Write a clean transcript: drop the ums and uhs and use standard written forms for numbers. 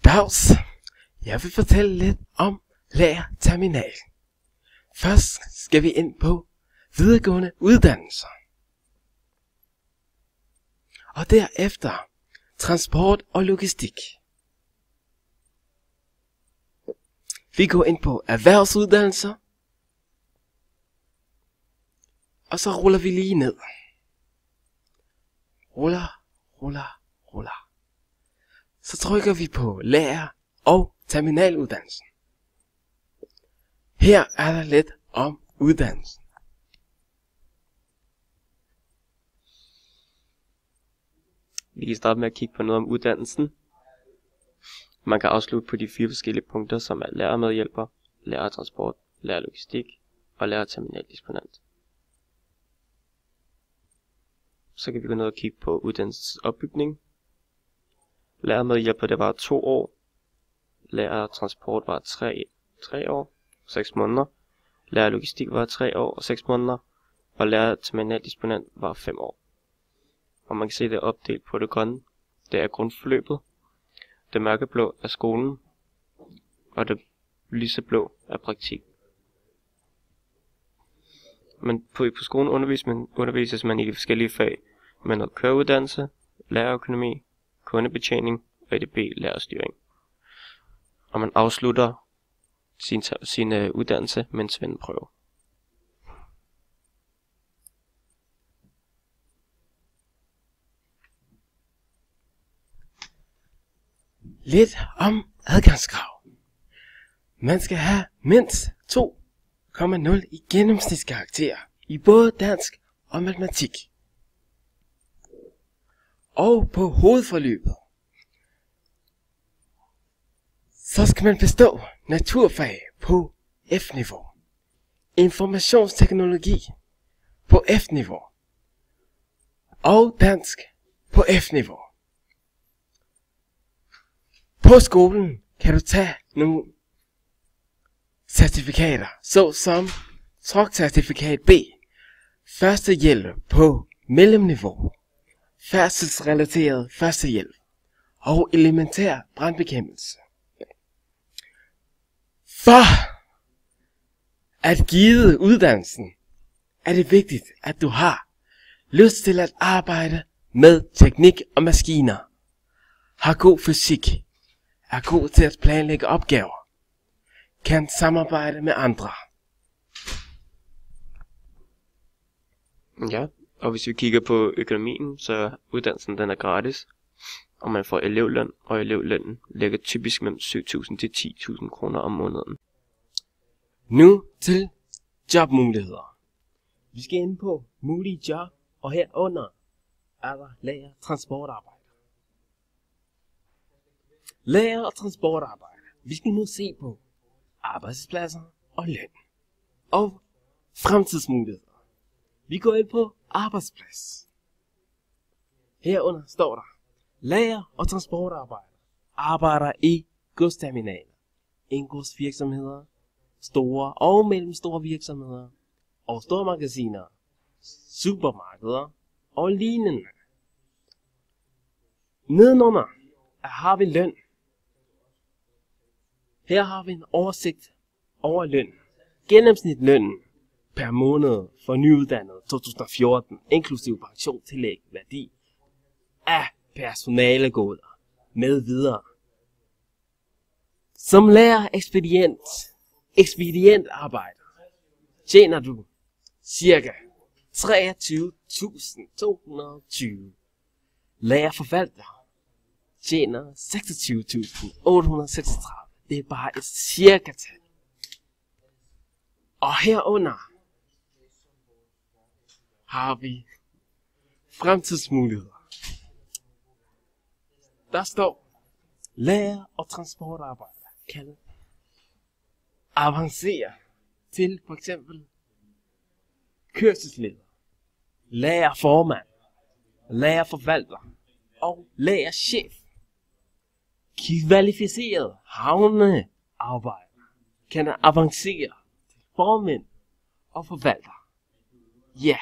Dags. Jeg vil fortælle lidt om lærerterminal. Først skal vi ind på videregående uddannelser. Og derefter transport og logistik. Vi går ind på erhvervsuddannelser. Og så ruller vi lige ned. Ruller. Så trykker vi på lærer- og terminaluddannelsen. Her er der lidt om uddannelsen. Vi kan starte med at kigge på noget om uddannelsen. Man kan afslutte på de 4 forskellige punkter, som er lærermedhjælper, lærertransport, lærerlogistik og lærerterminaldisponent. Så kan vi gå ned og kigge på uddannelsesopbygning. Lærermedhjælper, det var 2 år. Lærertransport var 3 år, 6 måneder. Lærerlogistik var 3 år og 6 måneder. Og lærerterminaldisponent var 5 år. Og man kan se, det er opdelt på det grønne. Det er grundforløbet. Det mørkeblå er skolen. Og det lyseblå er praktik. Men på skolen undervises man i de forskellige fag med noget køreuddannelse, lærerøkonomi, kundebetjening og EDB lærerstyring. Og man afslutter sin uddannelse med en svendeprøve. Lidt om adgangskrav. Man skal have mindst 2,0 i gennemsnitskarakter i både dansk og matematik. Og på hovedforløbet, så skal man bestå naturfag på F-niveau, informationsteknologi på F-niveau og dansk på F-niveau. På skolen kan du tage nogle certifikater, såsom truckcertifikat B, førstehjælp på mellemniveau, færdselsrelateret førstehjælp og elementær brandbekæmpelse. For at give uddannelsen er det vigtigt, at du har lyst til at arbejde med teknik og maskiner, har god fysik, er god til at planlægge opgaver, kan samarbejde med andre. Ja, og hvis vi kigger på økonomien, så uddannelsen den er gratis, og man får elevløn, og elevlønnen ligger typisk mellem 7.000 til 10.000 kroner om måneden. Nu til jobmuligheder. Vi skal ind på mulige job, og herunder er der lærer- og transportarbejde. Lærer- og transportarbejde. Vi skal nu se på arbejdspladser og løn. Og fremtidsmuligheder. Vi går ind på arbejdsplads. Herunder står der: lærer- og transportarbejder arbejder i godsterminaler, indgodsvirksomheder, store og mellemstore virksomheder og store magasiner, supermarkeder og lignende. Nedenunder har vi løn. Her har vi en oversigt over løn. Gennemsnitslønnen per måned for nyuddannede 2014, inklusiv pensionstillæg, værdi af personalegoder med videre. Som lærer ekspedient arbejder tjener du cirka 23.220. Lærerforvalter tjener 26.836. Det er bare et cirka-tal. Og herunder har vi fremtidsmuligheder. Der står: lærer- og transportarbejder kan avancere til for eksempel kørselsleder, lærerformand, lærerforvalter og lærerchef. Kvalificeret havnearbejder kan avancere til formænd og forvalter. Ja.